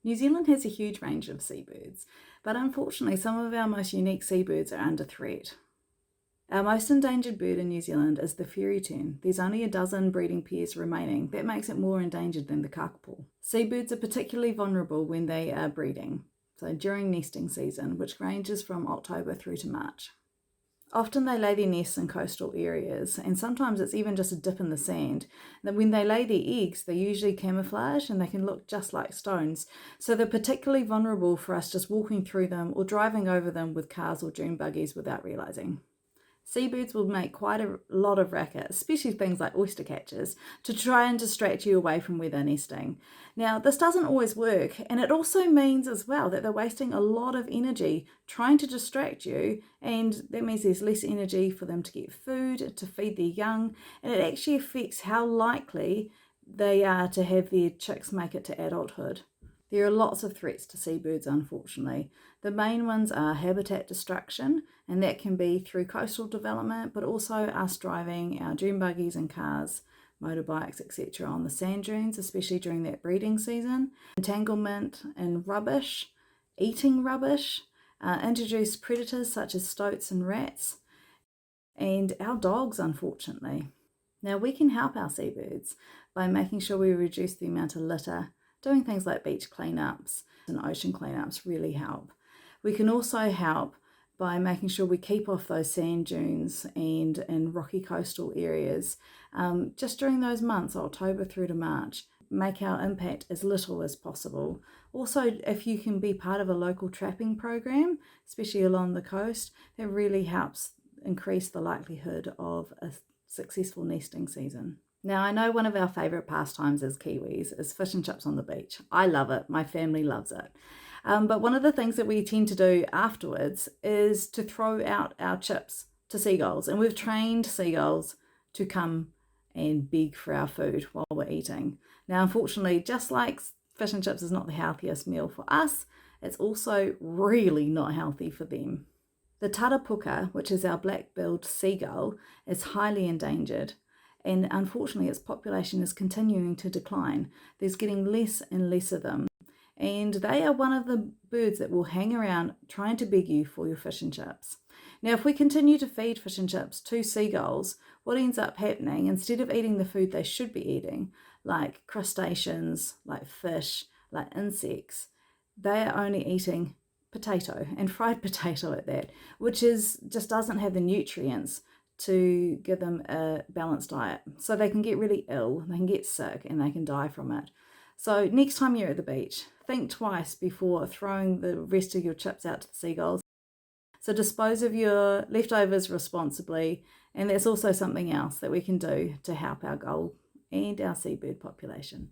New Zealand has a huge range of seabirds, but unfortunately some of our most unique seabirds are under threat. Our most endangered bird in New Zealand is the fairy tern. There's only a dozen breeding pairs remaining. That makes it more endangered than the kakapo. Seabirds are particularly vulnerable when they are breeding, so during nesting season, which ranges from October through to March. Often they lay their nests in coastal areas, and sometimes it's even just a dip in the sand. Then when they lay their eggs, they usually camouflage and they can look just like stones. So they're particularly vulnerable for us just walking through them or driving over them with cars or dune buggies without realising. Seabirds will make quite a lot of racket, especially things like oyster catchers, to try and distract you away from where they're nesting. Now, this doesn't always work, and it also means as well that they're wasting a lot of energy trying to distract you, and that means there's less energy for them to get food, to feed their young, and it actually affects how likely they are to have their chicks make it to adulthood. There are lots of threats to seabirds, unfortunately. The main ones are habitat destruction, and that can be through coastal development, but also us driving our dune buggies and cars, motorbikes, etc. on the sand dunes, especially during that breeding season. Entanglement in rubbish, eating rubbish, introduced predators such as stoats and rats, and our dogs, unfortunately. Now, we can help our seabirds by making sure we reduce the amount of litter. Doing things like beach cleanups and ocean cleanups really help. We can also help by making sure we keep off those sand dunes and in rocky coastal areas just during those months, October through to March. Make our impact as little as possible. Also, if you can be part of a local trapping program, especially along the coast, that really helps increase the likelihood of a successful nesting season. Now, I know one of our favourite pastimes as Kiwis is fish and chips on the beach. I love it. My family loves it. But one of the things that we tend to do afterwards is to throw out our chips to seagulls. And we've trained seagulls to come and beg for our food while we're eating. Now, unfortunately, just like fish and chips is not the healthiest meal for us, it's also really not healthy for them. The tarapuka, which is our black-billed seagull, is highly endangered. And unfortunately, its population is continuing to decline. There's getting less and less of them. And they are one of the birds that will hang around trying to beg you for your fish and chips. Now, if we continue to feed fish and chips to seagulls, what ends up happening, instead of eating the food they should be eating, like crustaceans, like fish, like insects, they are only eating potato, and fried potato at that, which just doesn't have the nutrients to give them a balanced diet. So they can get really ill, they can get sick, and they can die from it. So next time you're at the beach, think twice before throwing the rest of your chips out to the seagulls. So dispose of your leftovers responsibly, and that's also something else that we can do to help our gull and our seabird population.